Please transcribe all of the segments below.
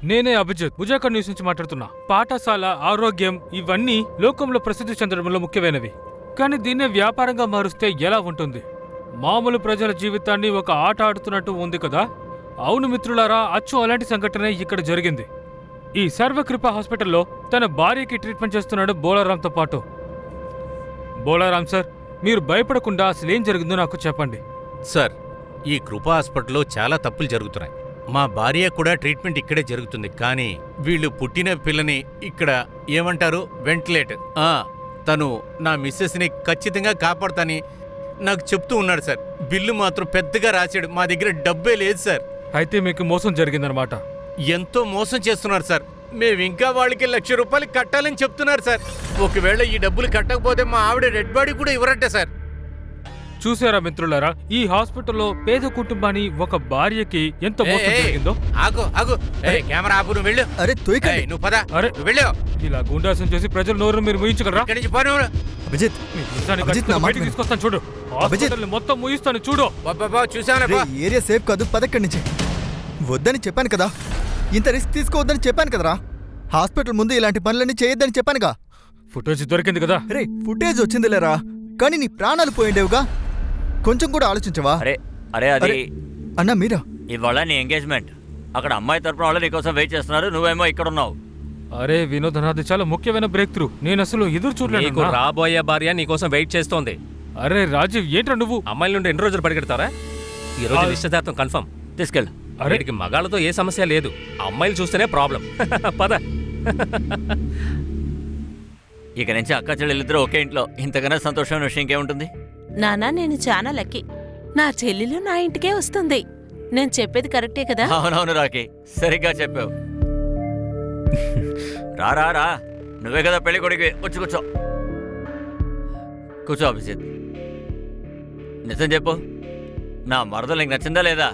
నేనే అభిజిత్, ముజాకర్ న్యూస్ నుంచి మాట్లాడుతున్నా. పాఠశాల, ఆరోగ్యం ఇవన్నీ లోకంలో ప్రసిద్ధి చెందడంలో ముఖ్యమైనవి. కానీ దీన్నే వ్యాపారంగా మారుస్తే ఎలా ఉంటుంది? మామూలు ప్రజల జీవితాన్ని ఒక ఆట ఆడుతున్నట్టు ఉంది కదా. అవును మిత్రులారా, అచ్చు అలాంటి సంఘటనే ఇక్కడ జరిగింది. ఈ సర్వకృప హాస్పిటల్లో తన భార్యకి ట్రీట్మెంట్ చేస్తున్నాడు బోలారాంతో పాటు. బోలారాం సార్, మీరు భయపడకుండా అసలేం జరిగిందో నాకు చెప్పండి. సార్, ఈ కృపా హాస్పిటల్లో చాలా తప్పులు జరుగుతున్నాయి. మా భార్య కూడా ట్రీట్మెంట్ ఇక్కడే జరుగుతుంది. కానీ వీళ్ళు పుట్టిన పిల్లని ఇక్కడ ఏమంటారు, వెంటిలేటర్, తను నా మిస్సెస్ని ఖచ్చితంగా కాపాడుతాని నాకు చెప్తూ ఉన్నాడు సార్. బిల్లు మాత్రం పెద్దగా రాశాడు. మా దగ్గర డబ్బే లేదు సార్. అయితే మీకు మోసం జరిగిందనమాట. ఎంతో మోసం చేస్తున్నారు సార్. మేమింకా వాళ్ళకి ₹1,00,000 కట్టాలని చెప్తున్నారు సార్. ఒకవేళ ఈ డబ్బులు కట్టకపోతే మా ఆవిడ రెడ్ బాడీ కూడా ఇవ్వరంటే సార్. చూసారా మిత్రులారా, ఈ హాస్పిటల్లో పేద కుటుంబాన్ని ఒక భార్యకి ఎంత మోసం జరిగిందో. ఆగు, కెమెరా ఆపు, నువ్వు వెళ్ళు. అరే తోయకండి. నువ్వు పద. అరే వెళ్ళు. ఇలా గుండాసం చేసి ప్రజల నోరు మీరు ముయించగలరా? ఇక్కడి నుంచి పో. అభిజిత్, బయటికి తీసుకొస్తాను చూడు. హాస్పిటల్ మొత్తం ముయిస్తాను చూడు. చూసావా, ఏరియా సేఫ్ కాదు, పదక్కడి నుంచి. వద్దని చెప్పాను కదా, ఇంత రిస్క్ తీసుకోవద్దని చెప్పాను కదరా. హాస్పిటల్ ముందు ఇలాంటి పనులన్నీ చేయొద్దని చెప్పానుగా. ఫుటేజ్ దొరికింది కదా. రే, ఫుటేజ్ వచ్చిందిలేరా, కానీ నీ ప్రాణాలు పోయిండేవుగా. కొంచెం కూడా ఆలోచించవా? అరే అది అన్నా మీరా? ఇవాళ నీ ఎంగేజ్మెంట్. అక్కడ అమ్మాయి తరపున వాళ్ళు నీకోసం వెయిట్ చేస్తున్నారు, నువ్వేమో ఇక్కడ ఉన్నావు. అరే వినోద్, నాది చాలా ముఖ్యమైన బ్రేక్ త్రూ. నేను అసలు ఎదురు చూడలేదు. రాబోయే భార్య నీకోసం వెయిట్ చేస్తోంది. అరే రాజీవ్, ఏంట్రా నువ్వు? అమ్మాయిల నుండి ఎన్ని రోజులు పరిగెడతారా? ఈ రోజు నిశ్చితార్థం కన్ఫర్మ్. తీసుకెళ్ళు. అరేకి మగాళ్ళతో ఏ సమస్య లేదు, అమ్మాయిలు చూస్తేనే ప్రాబ్లం. పద. ఇక నుంచి అక్క చెల్లెలిద్దరూ ఒకే ఇంట్లో. ఇంతకన్నా సంతోషమైన విషయం ఇంకేముంటుంది? నానా, నేను చాలా లక్కీ. నా చెల్లెలు నా ఇంటికే వస్తుంది. నేను చెప్పేది కరెక్టే కదా? అవునవును రాకి, సరిగ్గా చెప్పావు. రా, నువ్వే కదా పెళ్లి కొడుకు. వచ్చి కూర్చో అభిజిత్. నిజం చెప్పు, నా మరదలు నీకు నచ్చిందా లేదా?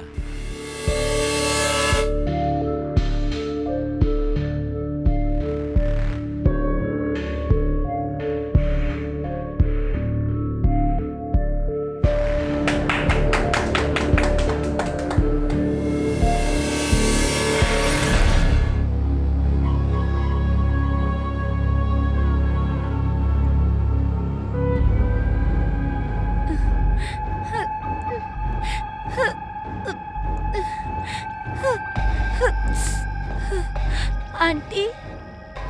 ఆంటీ,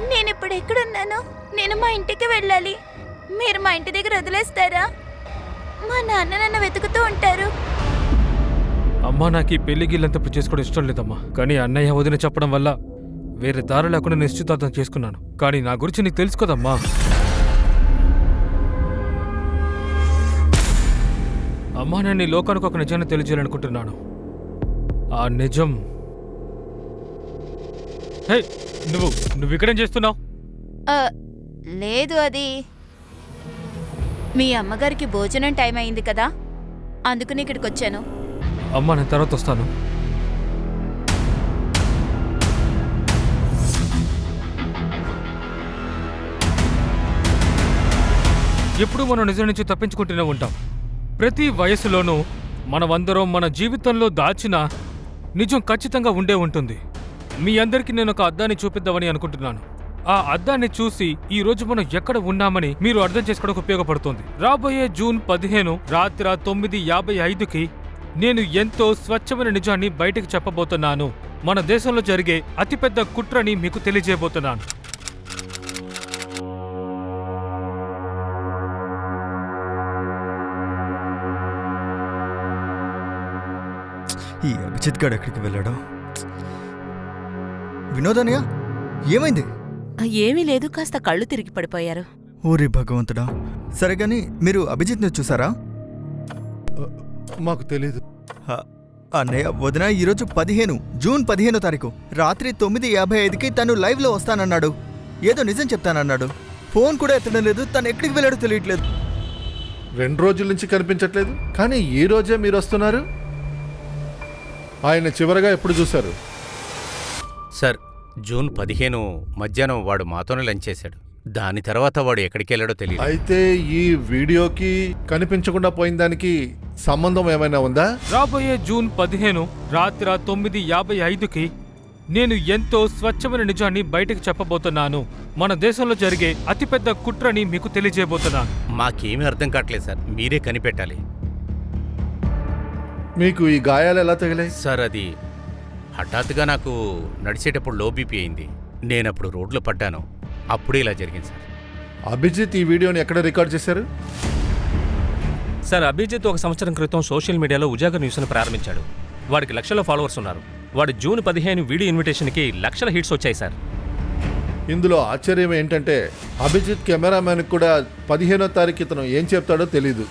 నేనిప్పుడు ఎక్కడున్నాను? నేను మా ఇంటికి వెళ్ళాలి. మీరు మా ఇంటి దగ్గర వదిలేస్తారా? మా నాన్న నన్ను వెతుకుతూ ఉంటారు. అమ్మా, నాకు ఈ పెళ్లి గిల్లంతా చేసుకోవడం ఇష్టం లేదమ్మా. కానీ అన్నయ్య వదిన చెప్పడం వల్ల వేరే దారి లేకుండా నిశ్చితార్థం చేసుకున్నాను. కానీ నా గురించి నీకు తెలుసు కదమ్మా. అమ్మా, నేను ఈ లోకానికి ఒక నిజాన్ని తెలియజేయాలనుకుంటున్నాను. ఆ నిజం. హే, నువ్వు ఇక్కడేం చేస్తున్నావు? లేదు, అది మీ అమ్మగారికి భోజనం టైం అయింది కదా, అందుకని ఇక్కడికి వచ్చాను. అమ్మా, నేను తర్వాత వస్తాను. ఎప్పుడు మనం నిజం నుంచి తప్పించుకుంటూనే ఉంటాం. ప్రతి వయసులోనూ మనమందరం మన జీవితంలో దాచిన నిజం ఖచ్చితంగా ఉండే ఉంటుంది. మీ అందరికీ నేను ఒక అద్దాన్ని చూపిద్దామని అనుకుంటున్నాను. ఆ అద్దాన్ని చూసి ఈ రోజు మనం ఎక్కడ ఉన్నామని మీరు అర్థం చేసుకోవడానికి ఉపయోగపడుతుంది. రాబోయే జూన్ 15 రాత్రి 9:55కి నేను ఎంతో స్వచ్ఛమైన నిజాన్ని బయటకు చెప్పబోతున్నాను. మన దేశంలో జరిగే అతిపెద్ద కుట్రని మీకు తెలియజేయబోతున్నాను. ఈ అభిజిత్ గారు ఎక్కడికి వెళ్ళాడు? వినోదనయ్య, ఏమైంది? ఏమీ లేదు, కాస్త కళ్ళు తిరిగి పడిపోయారు. ఊరి భగవంతుడా. సరే గాని మీరు అభిజిత్ని చూసారా? మాకు తెలీదు అన్నయ్య, వదిన ఈరోజు జూన్ 15వ తారీఖు రాత్రి 9:55కి తను లైవ్లో వస్తానన్నాడు. ఏదో నిజం చెప్తానన్నాడు. ఫోన్ కూడా ఎత్తడం లేదు. తను ఎక్కడికి వెళ్ళాడో తెలియట్లేదు. 2 రోజుల నుంచి కనిపించట్లేదు, కానీ ఈ రోజే మీరు వస్తున్నారు. ఆయన చివరగా ఎప్పుడు చూశారు? సార్, జూన్ 15 మధ్యాహ్నం వాడు మాతోనే లంచ్ చేశాడు. దాని తర్వాత వాడు ఎక్కడికి వెళ్ళాడో తెలియదు. అయితే ఈ వీడియోకి కనిపించకుండా పోయిన దానికి సంబంధం ఏమైనా ఉందా? రాబోయే జూన్ 15 రాత్రి 9:55కి నేను ఎంతో స్వచ్ఛమైన నిజాన్ని బయటకు చెప్పబోతున్నాను. మన దేశంలో జరిగే అతిపెద్ద కుట్రని మీకు తెలియజేయబోతున్నాను. మాకేమీ అర్థం కావట్లేదు సార్, మీరే కనిపెట్టాలి. మీకు ఈ గాయాలు ఎలా తగిలాయి? సార్ అది హఠాత్తుగా నాకు నడిచేటప్పుడు లో బీపీ అయింది. నేనప్పుడు రోడ్లో పడ్డాను, అప్పుడే ఇలా జరిగింది సార్. అభిజిత్ ఈ వీడియోని ఎక్కడ రికార్డ్ చేశారు? సార్, అభిజిత్ 1 సంవత్సరం క్రితం సోషల్ మీడియాలో ఉజాగర్ న్యూస్ను ప్రారంభించాడు. వాడికి లక్షల ఫాలోవర్స్ ఉన్నారు. వాడి జూన్ 15 వీడియో ఇన్విటేషన్కి లక్షల హిట్స్ వచ్చాయి సార్. ఇందులో ఆశ్చర్యం ఏంటంటే అభిజిత్ కెమెరామ్యాన్కి కూడా 15వ తారీఖు ఇతను ఏం చెప్తాడో తెలీదు.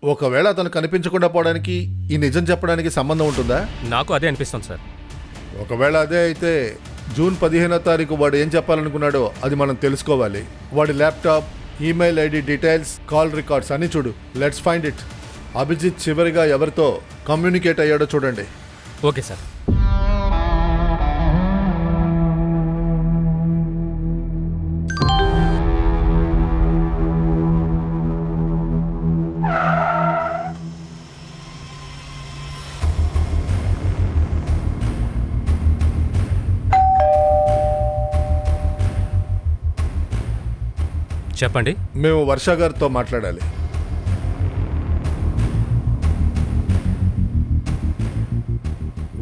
ఒకవేళ అతను కనిపించకుండా పోవడానికి ఈ నిజం చెప్పడానికి సంబంధం ఉంటుందా? నాకు అదే అనిపిస్తుంది సార్. ఒకవేళ అదే అయితే జూన్ 15వ తారీఖు వాడు ఏం చెప్పాలనుకున్నాడో అది మనం తెలుసుకోవాలి. వాడి laptop, email ID details, call records అన్నీ చూడు. Let's find it. అభిజిత్ చివరిగా ఎవరితో కమ్యూనికేట్ అయ్యాడో చూడండి. Okay sir. చెప్పండి. మేము వర్ష గారితో మాట్లాడాలి.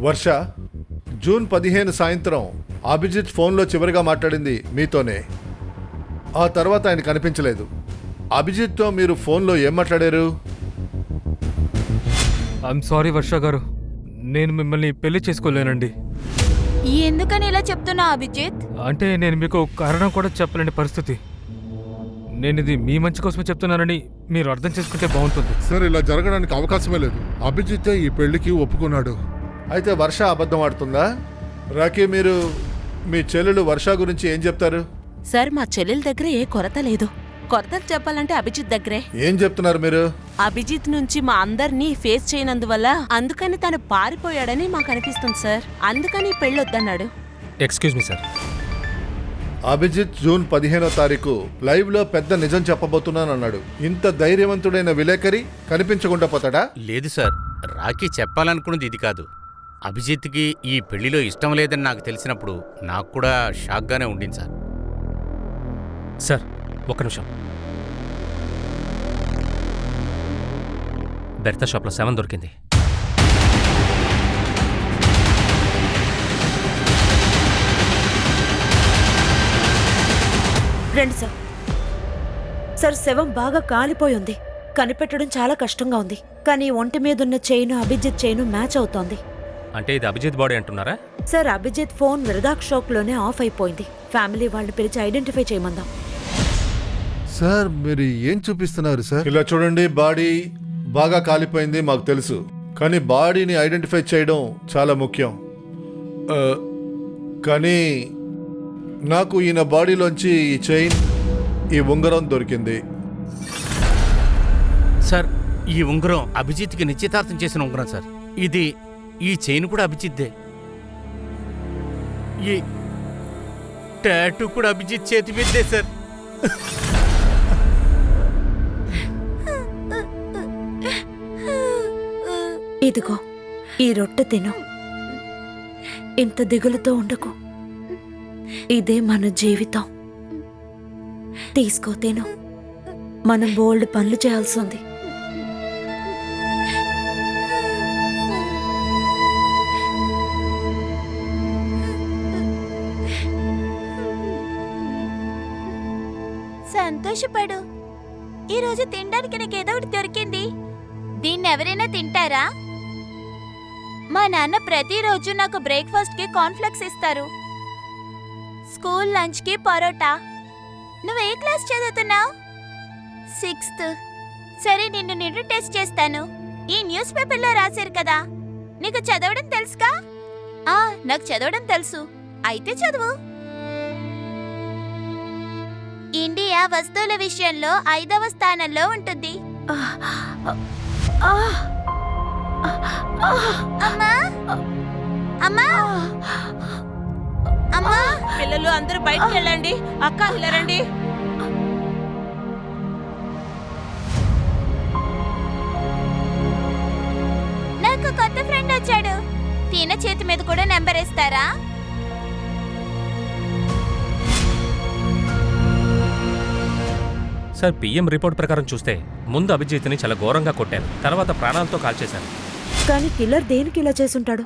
వర్ష, జూన్ 15 సాయంత్రం అభిజిత్ ఫోన్లో చివరిగా మాట్లాడింది మీతోనే. ఆ తర్వాత ఆయన కనిపించలేదు. అభిజిత్తో మీరు ఫోన్లో ఏం మాట్లాడారు? ఐఎమ్ సారీ వర్ష గారు, నేను మిమ్మల్ని పెళ్లి చేసుకోలేనండి. ఎందుకని ఇలా చెప్తున్నా అభిజిత్? అంటే నేను మీకు కారణం కూడా చెప్పలేని పరిస్థితి. నేను ఇది మీ మంచి కోసమే చెప్తున్నానని మీరు అర్థం చేసుకుంటే బాగుంటుంది. సార్, ఇలా జరగడానికి అవకాశమే లేదు. అభిజిత్ ఈ పెళ్లికి ఒప్పుకున్నాడు. అయితే వర్ష అబద్ధం ఆడుతుందా? రాకీ, మీరు మీ చెల్లెలు వర్ష గురించి ఏం చెప్తారు? సార్, మా చెల్లెల దగ్గర ఏ కొరత లేదు. కొరతలు చెప్పాలంటే అభిజిత్ దగ్గరే. ఏం చెప్తున్నారు మీరు? అభిజిత్ నుంచి మా అందరినీ ఫేస్ చేయనందువల్ల అందుకని తను పారిపోయాడని మాకు అనిపిస్తుంది సార్. అందుకని పెళ్ళొద్దన్నాడు. Excuse me sir. Abhijit June 15వ తారీఖు లైవ్లో పెద్ద నిజం చెప్పబోతున్నానన్నాడు. ఇంత ధైర్యవంతుడైన విలేకరి కనిపించకుండా పోతాడా? లేదు సార్, రాకీ చెప్పాలనుకున్నది ఇది కాదు. అభిజిత్కి ఈ పెళ్లిలో ఇష్టం లేదని నాకు తెలిసినప్పుడు నాకు కూడా షాక్గానే ఉండింది సార్. సార్, ఒక్క నిమిషం. బెర్తా షాప్లో 7 దొరికింది. రండి సార్. సార్, శవం బాగా కాలిపోయి కనిపెట్టడం చాలా కష్టంగా ఉంది. కానీ ఒంటి మీదున్న చైను అభిజిత్ చైను మ్యాచ్ అవుతోంది. అంటే ఇది అభిజిత్ బాడీ అంటున్నారా? సార్, అభిజిత్ ఫోన్ విరదాక్ షాక్లోనే ఆఫ్ అయిపోయింది. ఫ్యామిలీ వాళ్ళని పిలిచి ఐడెంటిఫై చేయమందాం. సార్, మీరు ఏం చూపిస్తున్నారు సార్? ఇలా చూడండి, బాడీ బాగా కాలిపోయింది మాకు తెలుసు. కానీ బాడీని ఐడెంటిఫై చేయడం చాలా ముఖ్యం. కానీ నాకు ఈయన బాడీలోంచి ఈ చైన్, ఈ ఉంగరం దొరికింది. సార్, ఈ ఉంగరం అభిజిత్కి నిశ్చితార్థం చేసిన ఉంగరం సార్. ఈ చైన్ కూడా అభిజిత్దే. ఈ టాటూ కూడా అభిజిత్ చేతి మీదే సార్. ఇదిగో, ఈ రొట్టె తిను. ఇంత దిగులుతో ఉండకు. ఇదే మన జీవితం. తీసుకో, తిను. మనం బోల్డ్ పనులు చేయాల్సి ఉంది. సంతోషపడు. ఈరోజు తినడానికి నీకేదో ఒకటి దొరికింది. దీన్ని ఎవరైనా తింటారా? మా నాన్న ప్రతిరోజు నాకు బ్రేక్ఫాస్ట్కి కార్న్ఫ్లెక్స్ ఇస్తారు, స్కూల్ లంచ్కి పరోటా. నువ్వు ఏ క్లాస్ చదువుతున్నావు? 6th. సరే, నిన్ను టెస్ట్ చేస్తాను. ఈ న్యూస్ పేపర్లో రాశారు కదా, నీకు చదవడం తెలుసుగా? నాకు చదవడం తెలుసు. అయితే చదువు. ఇండియా వస్తువుల విషయంలో 5వ స్థానంలో ఉంటుంది. అమ్మా, అమ్మా, అమ్మా. పిల్లలు అందరూ బయటకు వెళ్ళండి. అక్క, ఇలా రండి. నాకు కొత్త ఫ్రెండ్ వచ్చాడు. తిన చేతి మీద కూడా నెంబర్ ఇస్తారా? సార్ పిఎం రిపోర్ట్ ప్రకారం చూస్తే ముందు అభిజిత్ని చాలా ఘోరంగా కొట్టారు, తర్వాత ప్రాణాలతో కాల్చేశారు. కానీ కిల్లర్ దేనికి ఇలా చేసుంటాడు?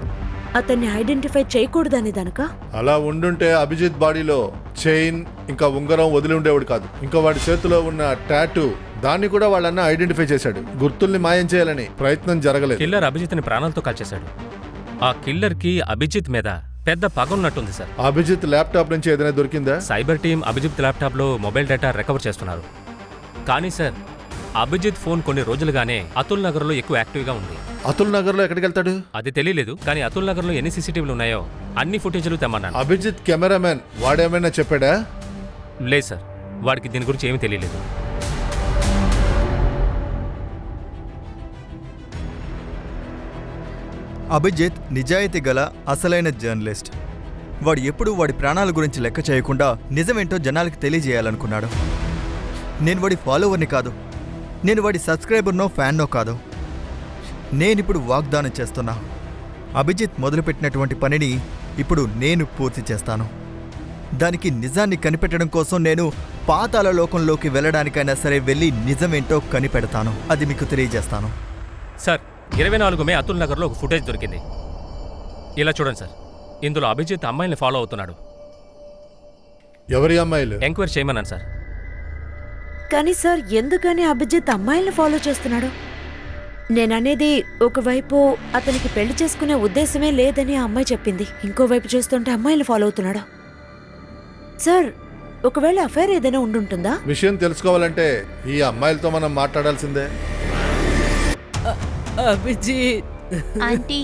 అతన్ని ఐడెంటిఫై చేయకూడదనే దానిక? అలా ఉండుంటే అభిజిత్ బాడీలో చైన్ ఇంకా ఉంగరం వదిలి ఉండేవాడు కాదు. ఇంకా వాడి చేతిలో ఉన్న టాటూ దాన్ని కూడా వాళ్ళన్న ఐడెంటిఫై చేశాడు. గుర్తుల్ని మాయం చేయాలని ప్రయత్నం జరగలేదు. కిల్లర్ అభిజిత్ని ప్రాణాలతో కాల్చేశాడు. ఆ కిల్లర్కి అభిజిత్ మీద పెద్ద పగ ఉన్నట్టుంది సార్. అభిజిత్ ల్యాప్టాప్ నుంచి ఏదైనా దొరికిందా? సైబర్ టీం అభిజిత్ ల్యాప్టాప్లో మొబైల్ డేటా రికవర్ చేస్తున్నారు. కానీ సార్ అభిజిత్ ఫోన్ కొన్ని రోజులుగానే అతుల్ నగర్లో ఎక్కువ యాక్టివ్గా ఉంది. అతుల్ నగర్లో ఎక్కడికి వెళ్తాడు? అది తెలియలేదు, కానీ అతుల్ నగర్లో ఎన్ని సీసీటీవీలు ఉన్నాయో అన్ని ఫుటేజ్లు తెమ్మన్నాను. అభిజిత్ కెమెరామెన్ వాడేమైనా చెప్పాడా? లేదు సార్, వాడికి దీని గురించి ఏమీ తెలియలేదు. అభిజిత్ నిజాయితీ గల అసలైన జర్నలిస్ట్. వాడు ఎప్పుడూ వాడి ప్రాణాల గురించి లెక్క చేయకుండా నిజమేంటో జనాలకి తెలియజేయాలనుకున్నాడు. నేను వాడి ఫాలోవర్ని కాదు, నేను వాడి సబ్స్క్రైబర్నో ఫ్యాన్నో కాదు. నేనిప్పుడు వాగ్దానం చేస్తున్నా, అభిజిత్ మొదలుపెట్టినటువంటి పనిని ఇప్పుడు నేను పూర్తి చేస్తాను. దానికి నిజాన్ని కనిపెట్టడం కోసం నేను పాతాళ లోకంలోకి వెళ్ళడానికైనా సరే వెళ్ళి నిజమేంటో కనిపెడతాను. అది మీకు తెలియజేస్తాను. సార్ 24 మే అతుల్ నగర్లో ఒక ఫుటేజ్ దొరికింది. ఇలా చూడండి సార్, ఇందులో అభిజిత్ అమ్మాయిల్ని ఫాలో అవుతున్నాడు. ఎవరి అమ్మాయిలు? ఎంక్వైరీ చేయమన్నాను సార్. కానీ సార్ ఎందుకని అభిజిత్ అమ్మాయిల్ని ఫాలో చేస్తున్నాడు? నేననేది, ఒకవైపు అతనికి పెళ్లి చేసుకునే ఉద్దేశమే లేదని ఆ అమ్మాయి చెప్పింది, ఇంకోవైపు చేస్తుంటే అమ్మాయిల్ని ఫాలో అవుతున్నాడు. సార్ ఒకవేళ అఫైర్ ఏదైనా ఉండుంటుందా? విషయం తెలుసుకోవాలంటే ఈ అమ్మాయిలతో మనం మాట్లాడాల్సిందే. అభిజిత్ ఆంటీ,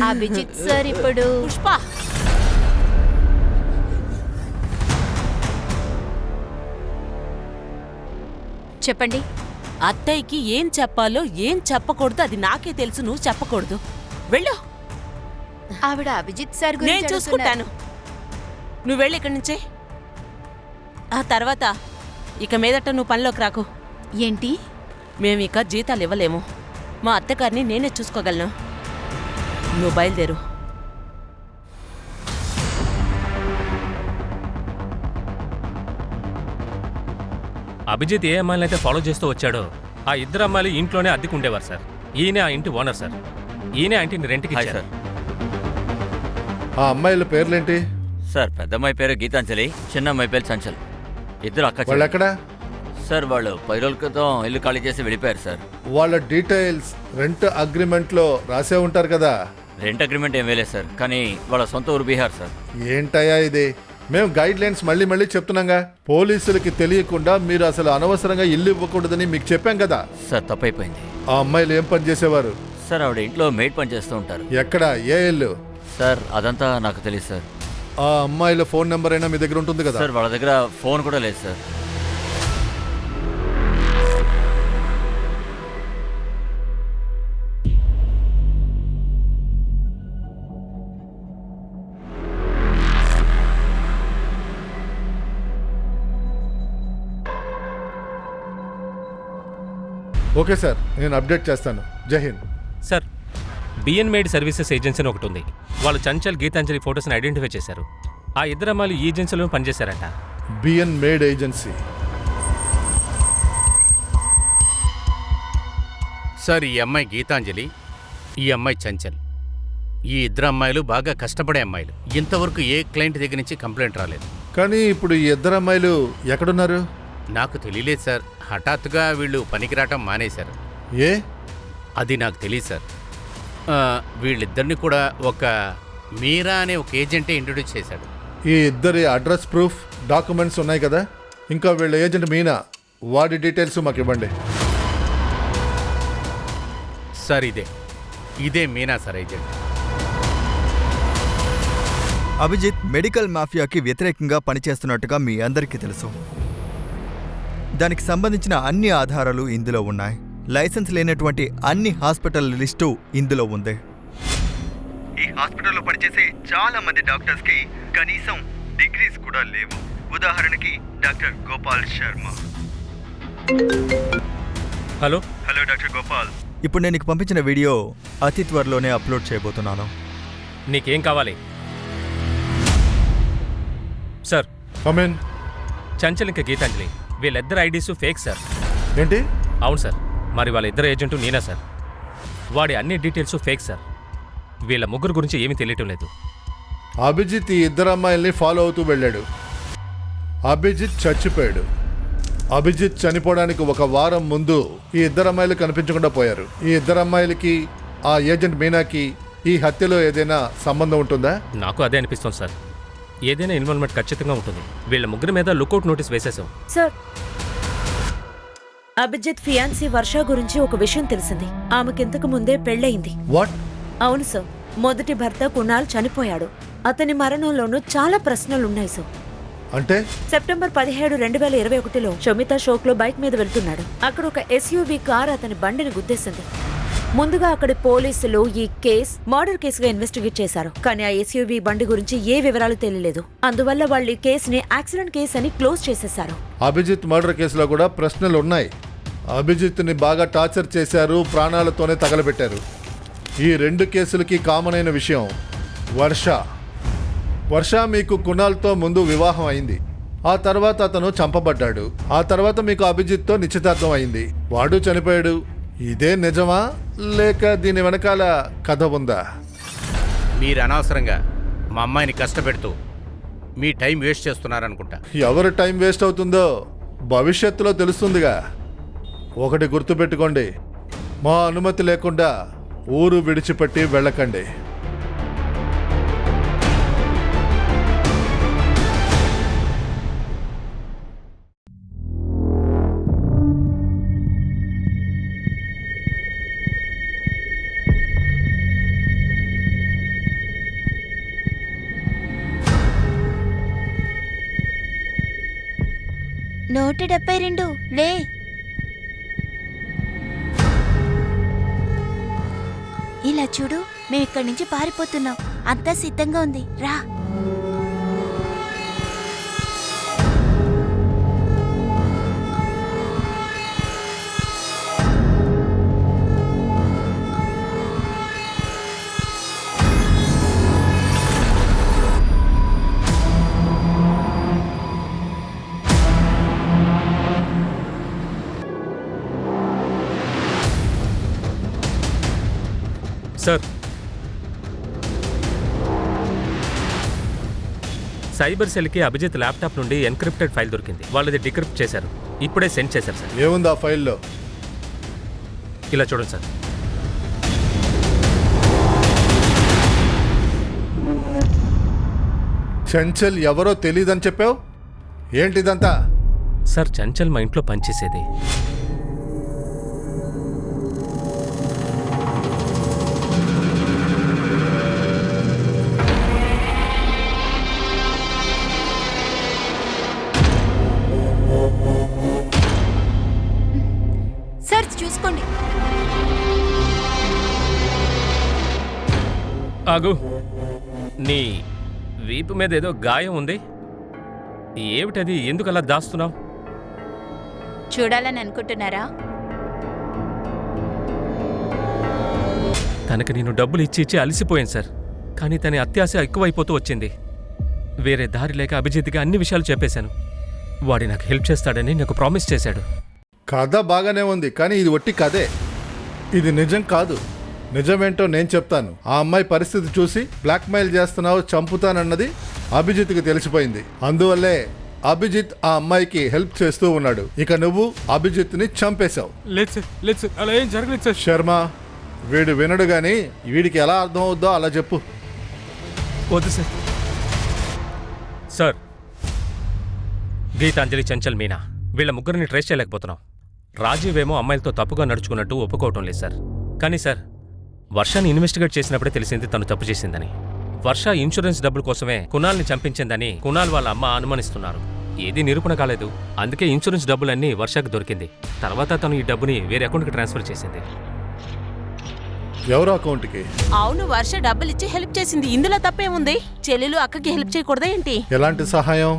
అభిజిత్ సార్ ఇప్పుడు పుష్ప, చెప్పండి. అత్తయ్యకి ఏం చెప్పాలో ఏం చెప్పకూడదు అది నాకే తెలుసు, నువ్వు చెప్పకూడదు. వెళ్ళు, ఆవిడ అభిజిత్ సార్ నేను గురించి చూసుకుంటాను. నువ్వు వెళ్ళి ఇక్కడి నుంచే. ఆ తర్వాత ఇక మీదట నువ్వు పనిలోకి రాకు. ఏంటి? మేము ఇక జీతాలు ఇవ్వలేము. మా అత్తగారిని నేనే చూసుకోగలను. నువ్వు బయలుదేరు. అభిజిత్ ఏ అమ్మాయిలైతే ఫాలో చేస్తూ వచ్చాడో ఆ ఇద్దరు అమ్మాయిలు ఇంట్లోనే అద్దెకు ఉండేవారు సార్. ఈయనే ఆ ఇంటి ఓనర్ సార్. ఈయనే ఆ ఇంటిని రెంట్కి హాయ్ ఇచ్చారు. సార్. ఆ అమ్మాయిల పేర్లేంటి? సార్ పెద్దమ్మాయి పేరు గీతాంజలి, చిన్న అమ్మాయి పేరు చంచల్. ఇద్దరు అక్క వాళ్ళు చెల్లెలు. ఎక్కడా? సార్ వాళ్ళు 10 రోజుల క్రితం ఇల్లు ఖాళీ చేసి వెళ్ళిపోయారు సార్. వాళ్ళ డీటెయిల్స్ రెంట్ అగ్రిమెంట్లో రాసే ఉంటారు కదా? రెంట్ అగ్రిమెంట్ ఏం వేలేదు సార్, కానీ వాళ్ళ సొంత ఊరు బీహార్ సార్. ఏంటయ్యా ఇది? మేము గైడ్ లైన్స్ మళ్ళీ చెప్తున్నాగా. పోలీసులకి తెలియకుండా మీరు అసలు అనవసరంగా ఇల్లు ఇవ్వకూడదని మీకు చెప్పాం కదా. సార్ తప్పైపోయింది. ఆ అమ్మాయిలు ఏం పని చేసేవారు? సార్ ఆవిడ ఇంట్లో మెయిడ్ పని చేస్తూ ఉంటారు. ఎక్కడ? ఏ ఇల్లు? సార్ అదంతా నాకు తెలియదు సార్. ఆ అమ్మాయిల ఫోన్ నెంబర్ అయినా మీ దగ్గర ఉంటుంది కదా? సార్ వాళ్ళ దగ్గర ఫోన్ కూడా లేదు సార్. ఓకే సార్, నేను అప్డేట్ చేస్తాను. జై హింద్. Sir BN made services agency అని ఒకటి ఉంది. వాళ్ళు చంచల్ గీతాంజలి ఫోటోస్ని ఐడెంటిఫై చేశారు. ఆ ఇద్దరు అమ్మాయిలు ఈ ఏజెన్సీలో పనిచేశారట. B N maid agency. సార్ ఈ అమ్మాయి గీతాంజలి, ఈ అమ్మాయి చంచల్. ఈ ఇద్దరు అమ్మాయిలు బాగా కష్టపడే అమ్మాయిలు. ఇంతవరకు ఏ క్లయింట్ దగ్గర నుంచి కంప్లైంట్ రాలేదు. కానీ ఇప్పుడు ఈ ఇద్దరు అమ్మాయిలు ఎక్కడున్నారు? నాకు తెలియలేదు సార్. హఠాత్తుగా వీళ్ళు పనికిరావటం మానేశారు. ఏ? అది నాకు తెలియదు సార్. వీళ్ళిద్దరిని కూడా ఒక మీరా అనే ఒక ఏజెంటే ఇంట్రొడ్యూస్ చేశాడు. ఈ ఇద్దరి అడ్రస్ ప్రూఫ్ డాక్యుమెంట్స్ ఉన్నాయి కదా? ఇంకా వీళ్ళ ఏజెంట్ మీనా, వాడి డీటెయిల్స్ మాకు ఇవ్వండి. సార్ ఇదే Meena sir agent. Abhijit medical మాఫియాకి వ్యతిరేకంగా పనిచేస్తున్నట్టుగా మీ అందరికీ తెలుసు. దానికి సంబంధించిన అన్ని ఆధారాలు ఇందులో ఉన్నాయి. లైసెన్స్ లేనటువంటి అన్ని హాస్పిటల్ లిస్టు ఇందులో ఉంది. ఈ హాస్పిటల్లో పనిచేసే చాలా మంది డాక్టర్స్కి కనీసం డిగ్రీస్ కూడా లేవు. ఉదాహరణకి doctor Gopal Sharma. Hello doctor Gopal. ఇప్పుడు నేను నీకు పంపించిన వీడియో అతి త్వరలోనే అప్లోడ్ చేయబోతున్నాను. నీకేం కావాలి? సార్, కమెన్. చంచల్ ఇంకా గీతాంజలి వీళ్ళిద్దరు ఐడీసు ఫేక్ సార్. ఏంటి? అవును సార్. మరి వాళ్ళిద్దరు ఏజెంటు నేనా సార్. వాడి అన్ని డీటెయిల్స్ ఫేక్ సార్. వీళ్ళ ముగ్గురు గురించి ఏమీ తెలియటం లేదు. అభిజిత్ ఈ ఇద్దరు అమ్మాయిల్ని ఫాలో అవుతూ వెళ్ళాడు. అభిజిత్ చచ్చిపోయాడు. అభిజిత్ చనిపోవడానికి ఒక వారం ముందు ఈ ఇద్దరు అమ్మాయిలు కనిపించకుండా పోయారు. ఈ ఇద్దరు అమ్మాయిలకి ఆ ఏజెంట్ మీనాకి ఈ హత్యలో ఏదైనా సంబంధం ఉంటుందా? నాకు అదే అనిపిస్తుంది సార్. ఏదైనా ఇన్వాల్వ్మెంట్ ఖచ్చితంగా ఉంటుంది. వీళ్ళ ముగ్గురు మీద లుకౌట్ నోటీస్ వేసేసాం. సార్, అభిజిత్ ఫియాన్సీ వర్ష గురించి ఒక విషయం తెలిసింది. ఆమెకింతకు ముందే పెళ్ళయింది. వాట్? అవును సార్. మొదటి భర్త కుణాల్ చనిపోయాడు. అతని మరణంలోనూ చాలా ప్రశ్నలున్నాయి సార్. అంటే సెప్టెంబర్ 17, 2021లో షమిత షోక్లో బైక్ మీద వెళ్తున్నాడు. అక్కడ ఒక ఎస్యూవీ కార్ అతని బండిని గుద్దేసింది. ముందుగా అక్కడి పోలీసులు ఈ కేస్ మర్డర్ కేసుగా ఇన్వెస్టిగేట్ చేశారు. కానీ ఆ ఎస్యూవీ బండి గురించి ఏ వివరాలు తెలియలేదు. అందువల్ల వాళ్ళు ఈ కేసుని యాక్సిడెంట్ కేసు అని క్లోజ్ చేసేశారు. అభిజిత్ మర్డర్ కేసులో కూడా ప్రశ్నలు ఉన్నాయి. అభిజిత్ని బాగా టార్చర్ చేశారు, ప్రాణాలతోనే తగలబెట్టారు. ఈ రెండు కేసులకి కామన్ అయిన విషయం వర్ష మీకు కుణాల్తో ముందు వివాహం అయింది. ఆ తర్వాత అతను చంపబడ్డాడు. ఆ తర్వాత మీకు అభిజిత్తో నిశ్చితార్థం అయింది. వాడు చనిపోయాడు. ఇదే నిజమా లేక దీని వెనకాల కథ ఉందా? మీరు అనవసరంగా మా అమ్మాయిని కష్టపెడుతూ మీ టైం వేస్ట్ చేస్తున్నారనుకుంటా. ఎవరు టైం వేస్ట్ అవుతుందో భవిష్యత్తులో తెలుస్తుందిగా. ఒకటి గుర్తుపెట్టుకోండి, మా అనుమతి లేకుండా ఊరు విడిచిపెట్టి వెళ్ళకండి. నూట 72 లే. ఇలా చూడు, మేము ఇక్కడి నుంచి పారిపోతున్నాం. అంతా సిద్ధంగా ఉంది, రా. సార్, సైబర్ సెల్కి అభిజిత్ ల్యాప్టాప్ నుండి ఎన్క్రిప్టెడ్ ఫైల్ దొరికింది. వాళ్ళది డిక్రిప్ట్ చేశారు. ఇప్పుడే సెండ్ చేశారు సార్. ఏముంది ఆ ఫైల్లో? ఇలా చూడండి సార్. చంచల్ ఎవరో తెలీదని చెప్పావు. ఏంటిదంతా? సార్, చంచల్ మా ఇంట్లో పనిచేసేది. సర్చ్ చూసుకోండి. ఆగు. నీ వీపు మీద ఏదో గాయం ఉంది. ఏమిటది? ఎందుకు అలా దాస్తున్నావు? చూడాలని అనుకుంటున్నారా? తనకి నేను డబ్బులు ఇచ్చి అలసిపోయాను సార్. కానీ తన అత్యాశ ఎక్కువైపోతూ వచ్చింది. వేరే దారి లేక అభిజిత్కి అన్ని విషయాలు చెప్పేశాను. వాడి నాకు హెల్ప్ చేస్తాడని నాకు ప్రామిస్ చేశాడు. కథ బాగానే ఉంది, కానీ ఇది ఒట్టి కథే. ఇది నిజం కాదు. నిజమేంటో నేను చెప్తాను. ఆ అమ్మాయి పరిస్థితి చూసి బ్లాక్మెయిల్ చేస్తున్నావు, చంపుతానన్నది అభిజిత్కి తెలిసిపోయింది. అందువల్లే అభిజిత్ ఆ అమ్మాయికి హెల్ప్ చేస్తూ ఉన్నాడు. ఇక నువ్వు అభిజిత్ని చంపేశావు. లేదు సార్, లేదు సార్, అలా ఏం జరగలేదు సార్. శర్మ, వీడు వినడు గాని వీడికి ఎలా అర్థం అవుద్దో అలా చెప్పు. వద్దు సార్. సార్, గీతాంజలి, చంచల్, మీనా వీళ్ళ ముగ్గురిని ట్రేస్ చేయలేకపోతున్నాం. రాజీవ్ ఏమో అమ్మాయిలతో తప్పుగా నడుచుకున్నట్టు ఒప్పుకోవటం లేదు సార్. కానీ సార్, వర్షాన్ని ఇన్వెస్టిగేట్ చేసినప్పుడే తెలిసింది తను తప్పు చేసిందని. వర్ష ఇన్సూరెన్స్ డబ్బుల కోసమే కుణాల్ని చంపించిందని కుణాల్ వాళ్ళ అమ్మ అనుమానిస్తున్నారు. ఏది నిరూపణ కాలేదు. అందుకే ఇన్సూరెన్స్ డబ్బులన్నీ వర్షకు దొరికింది. తర్వాత తను ఈ డబ్బుని వేరే అకౌంట్కి ట్రాన్స్ఫర్ చేసింది. ఎవరు అకౌంట్కి? అవును, వర్ష డబ్బులిచ్చి హెల్ప్ చేసింది. ఇందులో తప్పేముంది? చెల్లెలు అక్కకి హెల్ప్ చేయకూడదా ఏంటి? ఎలాంటి సహాయం?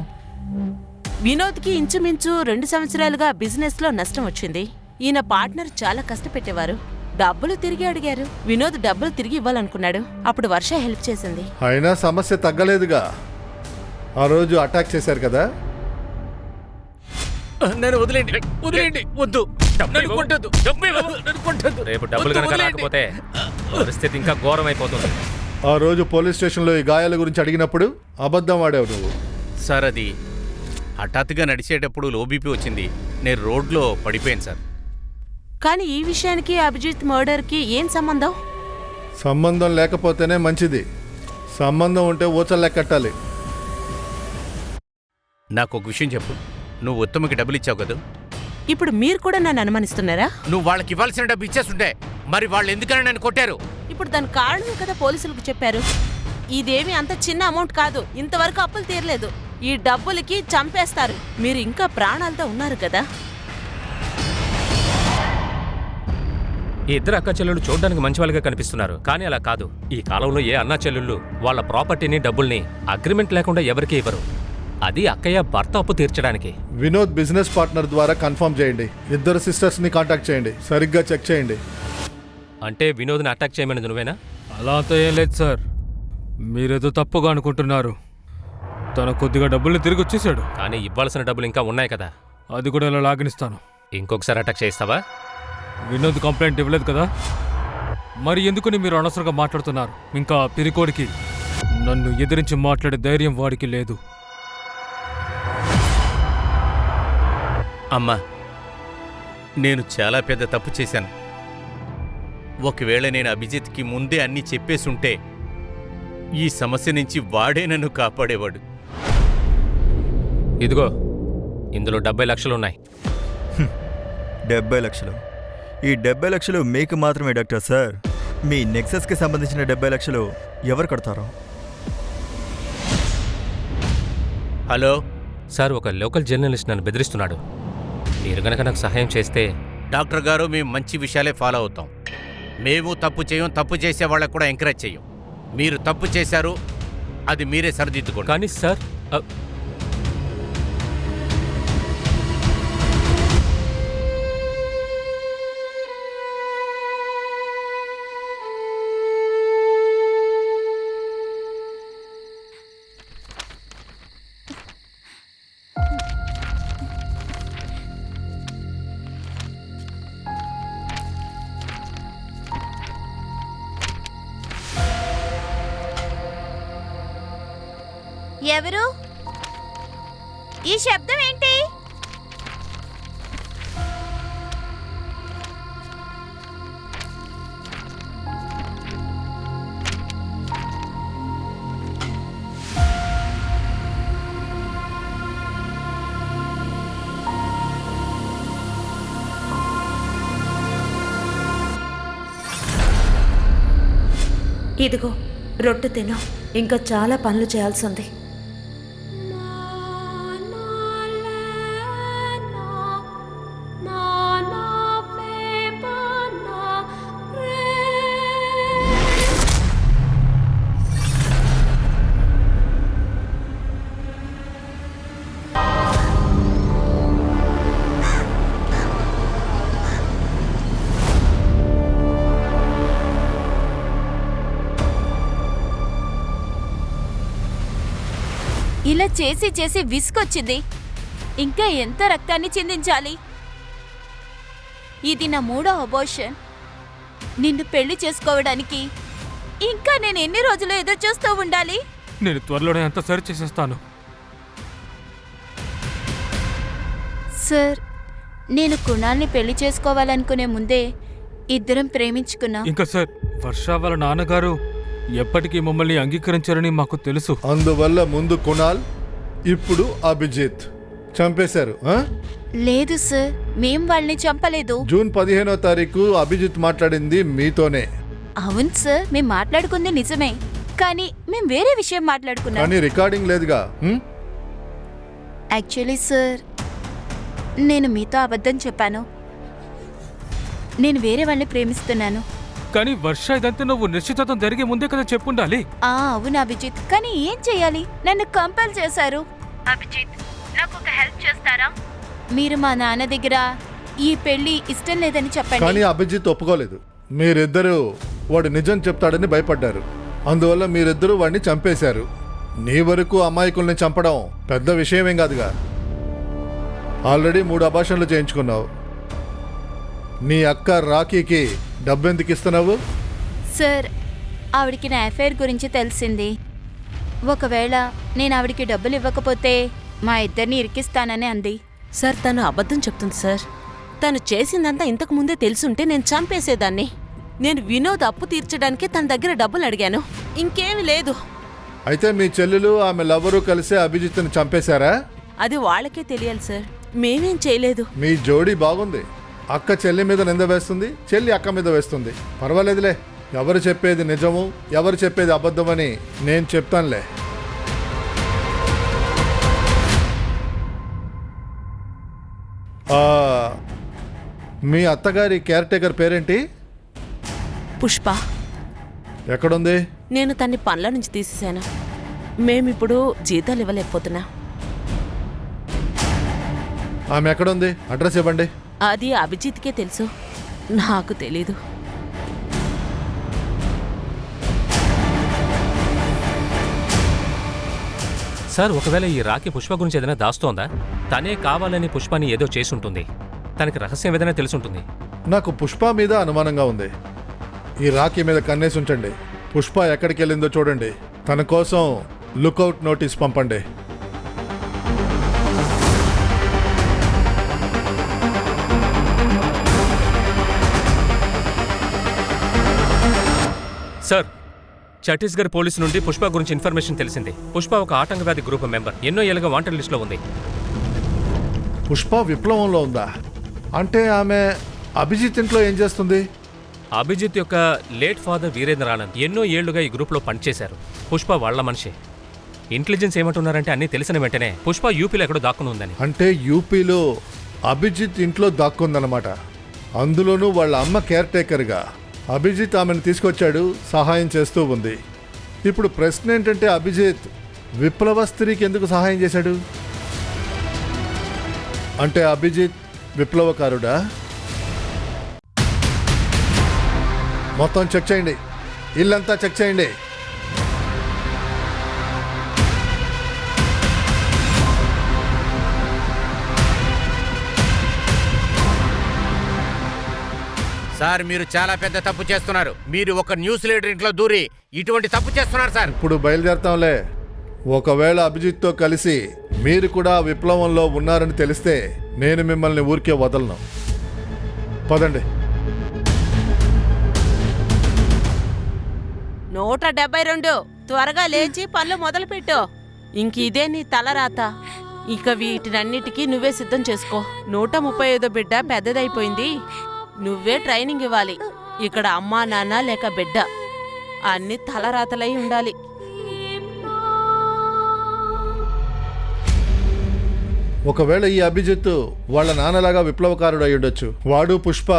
వినోద్కి ఇంచుమించు 2 సంవత్సరాలుగా బిజినెస్ లో నష్టం వచ్చింది. ఈయన పార్ట్నర్ చాలా కష్టపెట్టేవారు. డబ్బులు తిరిగి అడిగారు. వినోద్ డబ్బులు తిరిగి ఇవ్వాలనుకున్నాడు. అప్పుడు వర్ష హెల్ప్ చేసింది. అయినా సమస్య తగ్గలేదుగా. ఆ రోజు అటాక్ చేశారు కదా. నన్ను వదిలేండి, వదిలేండి, వద్దు, నన్ను కొట్టొద్దు, నన్ను కొట్టొద్దు. రేపు డబ్బులు వద్దు, కనుక వదిలేండి. రాకపోతే పరిస్థితి ఇంకా ఘోరమైపోతుంది. ఆ రోజు పోలీస్ స్టేషన్లో ఈ గాయాల గురించి అడిగినప్పుడు అబద్ధం ఆడావు నువ్వు. సార్, అది హఠాత్తుగా నడిచేటప్పుడు లో బీపీ వచ్చింది. నేను రోడ్లో పడిపోయాను సార్. కానీ ఈ విషయానికి అభిజిత్ మర్డర్కి ఏం సంబంధం? సంబంధం లేకపోతేనే మంచిది. సంబంధం ఉంటే ఊచల్లెక్కట్టాలి. నాకు ఒక విషయం చెప్పు. నువ్వు ఉత్తమకి డబ్బులు ఇచ్చావు కదా. ఇప్పుడు మీరు కూడా నన్ను అనుమానిస్తున్నారా? నువ్వు వాళ్ళకి ఇవ్వాల్సిన డబ్బు ఇచ్చేస్తుంటే మరి వాళ్ళు ఎందుకని నన్ను కొట్టారు? ఇప్పుడు దాని కారణం కదా పోలీసులకు చెప్పారు. ఇదేమి అంత చిన్న అమౌంట్ కాదు. ఇంతవరకు అప్పులు తీరలేదు. ఈ డబ్బులకి చంపేస్తారు. మీరు ఇంకా ప్రాణాలతో ఉన్నారు కదా. ఈ ఇద్దరు అక్క చెల్లెళ్ళు చూడడానికి మంచి వాళ్ళగా కనిపిస్తున్నారు, కానీ అలా కాదు. ఈ కాలంలో ఏ అన్నా చెల్లెళ్ళు వాళ్ళ ప్రాపర్టీని డబ్బుల్ని అగ్రిమెంట్ లేకుండా ఎవరికీ ఇవ్వరు. అది అక్కయ్య భర్త అప్పు తీర్చడానికి. వినోద్ బిజినెస్ పార్ట్నర్ ద్వారా కన్ఫర్మ్ చేయండి. ఇద్దరు సిస్టర్స్ని కాంటాక్ట్ చేయండి. సరిగ్గా చెక్ చేయండి. అంటే వినోద్ని అటాక్ చేయమనేది నువ్వేనా? అలా అంతా ఏం లేదు సార్. మీరేదో తప్పుగా అనుకుంటున్నారు. తన కొద్దిగా డబ్బుల్ని తిరిగి వచ్చేసాడు. కానీ ఇవ్వాల్సిన డబ్బులు ఇంకా ఉన్నాయి కదా. అది కూడా ఇలా లాగినిస్తాను. ఇంకొకసారి అటాక్ చేయిస్తావా? వినోద్ కంప్లైంట్ ఇవ్వలేదు కదా, మరి ఎందుకని మీరు అనవసరంగా మాట్లాడుతున్నారు? ఇంకా పిరికోడికి నన్ను ఎదిరించి మాట్లాడే ధైర్యం వాడికి లేదు. అమ్మా, నేను చాలా పెద్ద తప్పు చేశాను. ఒకవేళ నేను అభిజిత్కి ముందే అన్నీ చెప్పేసుంటే ఈ సమస్య నుంచి వాడే నన్ను కాపాడేవాడు. ఇదిగో, ఇందులో 70 లక్షలున్నాయి. 70 లక్షలు? ఈ 70 లక్షలు మీకు మాత్రమే డాక్టర్ సార్. మీ నెక్సస్కి సంబంధించిన 70 లక్షలు ఎవరు కడతారో? హలో సార్, ఒక లోకల్ జర్నలిస్ట్ నన్ను బెదిరిస్తున్నాడు. మీరు గనక నాకు సహాయం చేస్తే. డాక్టర్ గారు, మేము మంచి విషయాలే ఫాలో అవుతాం. మేము తప్పు చేయం, తప్పు చేసే వాళ్ళకు కూడా ఎంకరేజ్ చేయం. మీరు తప్పు చేశారు, అది మీరే సరిదిద్దుకోండి. కానీ సార్, ఎవరు? ఈ శబ్దం ఏంటి? ఇదిగో రొట్టె తిను. ఇంకా చాలా పనులు చేయాల్సి ఉంది. ఇలా చేసి చేసి విసుకొచ్చింది. ఇంకా ఎంత రక్తాన్ని చిందించాలి? ఇది నా 3వ అబోర్షన్. నిన్ను పెళ్లి చేసుకోవడానికి ఇంకా నేను ఎన్ని రోజులు ఎదురు చూస్తూ ఉండాలి? నేను త్వరలోనే అంతా సరి చేసేస్తాను. సార్, నేను కుణాల్ని పెళ్లి చేసుకోవాలనుకునే ముందే ఇద్దరం ప్రేమించుకున్నాం. ఇంకా సార్, వర్ష వాళ్ళ నాన్నగారు ఎప్పటికీ మమ్మల్ని అంగీకరించారని మాకు తెలుసు. అందువల్ల ముందు కునాల్, ఇప్పుడు అభిజిత్ చంపేశారు. లేదు సార్, మేం వాళ్ళని చంపలేదు. జూన్ 15వ తారీఖు అభిజిత్ మాట్లాడింది మీతోనే. అవును సార్, మేం మాట్లాడుకుంది నిజమే, కానీ మేం వేరే విషయం మాట్లాడుకున్నాం. కానీ రికార్డింగ్ లేదుగా. యాక్చువల్లీ సార్, నేను మీతో అబద్ధం చెప్పాను. నేను వేరే వాళ్ళని ప్రేమిస్తున్నాను. కానీ వర్ష, ఇదంతా నువ్వు నిశ్చితార్థం జరిగే ముందే కదా చెప్పుండాలి. అవును అభిజిత్, కానీ ఏం చెయ్యాలి? నన్ను కంపెల్ చేశారు. అభిజిత్, నాకు ఒక హెల్ప్ చేస్తారా? మీరు మా నాన్న దగ్గర ఈ పెళ్లి ఇష్టం లేదని చెప్పండి. కానీ అభిజిత్ ఒప్పుకోలేదు. మీరిద్దరూ వాడు నిజం చెప్తాడని భయపడ్డారు. అందువల్ల మీరిద్దరూ వాడిని చంపేశారు. నీ వరకు అమాయకుల్ని చంపడం పెద్ద విషయమేం కాదుగా. ఆల్రెడీ 3 అబార్షన్లు చేయించుకున్నావు. నీ అక్క రాఖీకి డబ్బెందుకు ఇస్తున్నావు? సార్, ఆవిడికి నా అఫైర్ గురించి తెలిసింది. ఒకవేళ నేను ఆవిడికి డబ్బులు ఇవ్వకపోతే మా ఇద్దరిని ఇరికిస్తానని అంది. సార్, తను అబద్ధం చెప్తుంది సార్. తను చేసిందంతా ఇంతకు ముందే తెలుసుంటే నేను చంపేసేదాన్ని. నేను వినోద్ అప్పు తీర్చడానికి తన దగ్గర డబ్బులు అడిగాను, ఇంకేమీ లేదు. అయితే మీ చెల్లెలు ఆమె లవరు కలిసి అభిజిత్ని చంపేశారా? అది వాళ్ళకే తెలియాలి సార్, మేమేం చేయలేదు. మీ జోడీ బాగుంది. అక్క చెల్లి మీద నింద వేస్తుంది, చెల్లి అక్క మీద వేస్తుంది. పర్వాలేదులే, ఎవరు చెప్పేది నిజము ఎవరు చెప్పేది అబద్ధమని నేను చెప్తానులే. మీ అత్తగారి కేర్ టేకర్ పేరేంటి? పుష్ప. ఎక్కడుంది? నేను తన్ని పనుల నుంచి తీసేశాను. మేమిప్పుడు జీతాలు ఇవ్వలేకపోతున్నా. ఆమె ఎక్కడుంది? అడ్రస్ ఇవ్వండి. అది అభిజిత్కే తెలుసు, నాకు తెలీదు. సార్, ఒకవేళ ఈ రాఖీ పుష్ప గురించి ఏదైనా దాస్తోందా? తనే కావాలని పుష్పని ఏదో చేసుంటుంది. తనకి రహస్యం ఏదైనా తెలుసుంటుంది. నాకు పుష్ప మీద అనుమానంగా ఉంది. ఈ రాఖీ మీద కన్నేసి ఉంచండి. పుష్ప ఎక్కడికి వెళ్ళిందో చూడండి. తన కోసం లుకౌట్ నోటీస్ పంపండి. సార్, ఛత్తీస్గఢ్ పోలీసు నుండి పుష్ప గురించి ఇన్ఫర్మేషన్ తెలిసింది. పుష్ప ఒక ఆటంకవాది గ్రూప్ మెంబర్, ఎన్నో ఏళ్ళుగా వాంటెడ్ లిస్టులో ఉంది. పుష్ప విప్లవంలో ఉందా? అంటే ఆమె అభిజిత్ ఇంట్లో ఏం చేస్తుంది? అభిజిత్ యొక్క లేట్ ఫాదర్ వీరేంద్ర ఆనంద్ ఎన్నో ఏళ్లుగా ఈ గ్రూప్లో పనిచేశారు. పుష్ప వాళ్ల మనిషి. ఇంటెలిజెన్స్ ఏమంటున్నారంటే అన్నీ తెలిసిన వెంటనే పుష్ప యూపీలో ఎక్కడో దాక్కుని ఉందని. అంటే యూపీలో అభిజిత్ ఇంట్లో దాక్కుందన్నమాట. అందులోనూ వాళ్ళ అమ్మ కేర్ టేకర్గా అభిజిత్ ఆమెను తీసుకొచ్చాడు, సహాయం చేస్తూ ఉంది. ఇప్పుడు ప్రశ్న ఏంటంటే అభిజిత్ విప్లవ స్త్రీకి ఎందుకు సహాయం చేశాడు? అంటే అభిజిత్ విప్లవకారుడా? మొత్తం చెక్ చేయండి, ఇల్లంతా చెక్ చేయండి. సార్, మీరు చాలా పెద్ద తప్పు చేస్తున్నారు. మీరు ఒక న్యూస్ లీడర్ ఇంట్లో దూరి ఇటువంటి తప్పు చేస్తున్నారు సార్. ఇప్పుడు బయలుదేరతాంలే. ఒకవేళ అభిజిత్తో కలిసి మీరు కూడా విప్లవంలో ఉన్నారని తెలిస్తే నేను మిమ్మల్ని ఊరికే వదలను. పదండి. 172. త్వరగా లేచి పనులు మొదలుపెట్టు. ఇంక ఇదే నీ తలరాత. ఇక వీటినన్నిటికీ నువ్వే సిద్ధం చేసుకో. 135 బిడ్డ పెద్దదైపోయింది. నువ్వే ట్రైనింగ్ ఇవ్వాలి. ఇక్కడ అమ్మా నాన్న లేక బిడ్డ అన్ని తలరాతలై ఉండాలి. ఒకవేళ ఈ అభిజిత్ వాళ్ళ నాన్నలాగా విప్లవకారుడు అయి ఉండొచ్చు. వాడు పుష్ప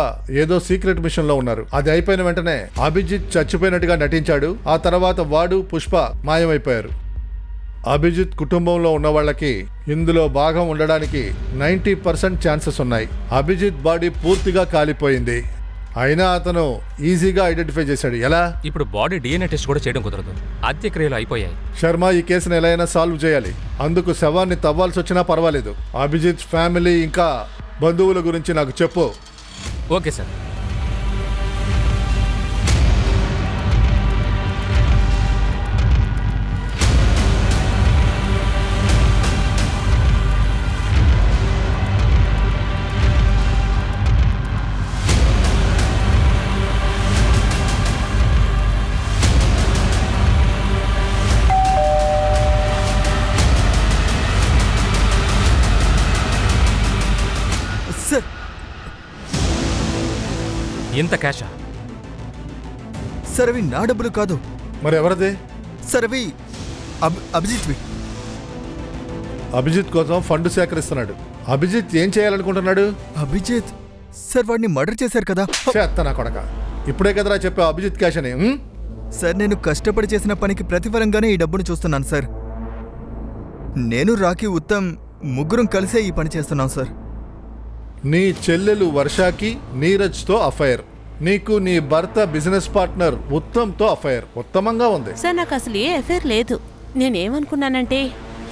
ఏదో సీక్రెట్ మిషన్ లో ఉన్నారు. అది అయిపోయిన వెంటనే అభిజిత్ చచ్చిపోయినట్టుగా నటించాడు. ఆ తర్వాత వాడు పుష్ప మాయమైపోయారు. అభిజిత్ కుటుంబంలో ఉన్న వాళ్ళకి ఇందులో భాగం ఉండడానికి 90% ఛాన్సెస్ ఉన్నాయి. అభిజిత్ బాడీ పూర్తిగా కాలిపోయింది, అయినా అతను ఈజీగా ఐడెంటిఫై చేశాడు. ఎలా? ఇప్పుడు బాడీ DNA టెస్ట్ కూడా చేయడం కుదరదు, అంత్యక్రియలు అయిపోయాయి. శర్మ, ఈ కేసును ఎలా అయినా సాల్వ్ చేయాలి. అందుకు శవాన్ని తవ్వాల్సి వచ్చినా పర్వాలేదు. అభిజిత్ ఫ్యామిలీ ఇంకా బంధువుల గురించి నాకు చెప్పు. Okay sir. ఇంత క్యాషా? సార్, అవి నా డబ్బులు కాదు. మరి ఎవరిది? సార్, అవి అభిజిత్వి. అభిజిత్ కోసం ఫండ్ సేకరిస్తున్నాడు. అభిజిత్ ఏం చేయాలనుకుంటున్నాడు? అభిజిత్ సార్, వాడిని మర్డర్ చేశారు కదా. నా కొడక, ఇప్పుడే కదరా చెప్పా అభిజిత్ క్యాష్ అని. సార్, నేను కష్టపడి చేసిన పనికి ప్రతిఫలంగానే ఈ డబ్బును చూస్తున్నాను సార్. నేను రాఖీ ఉత్తమ్ ముగ్గురం కలిసే ఈ పని చేస్తున్నాం సార్. నీ చెల్లెలు వర్షాకి నీరజ్తో అఫైర్. నీకు నీ భర్త బిజినెస్ పార్ట్నర్ ఉత్తమ్తో అఫైర్ ఉత్తమంగా ఉంది. సార్ నాకు అసలు ఏ అఫేర్ లేదు. నేనేమనుకున్నానంటే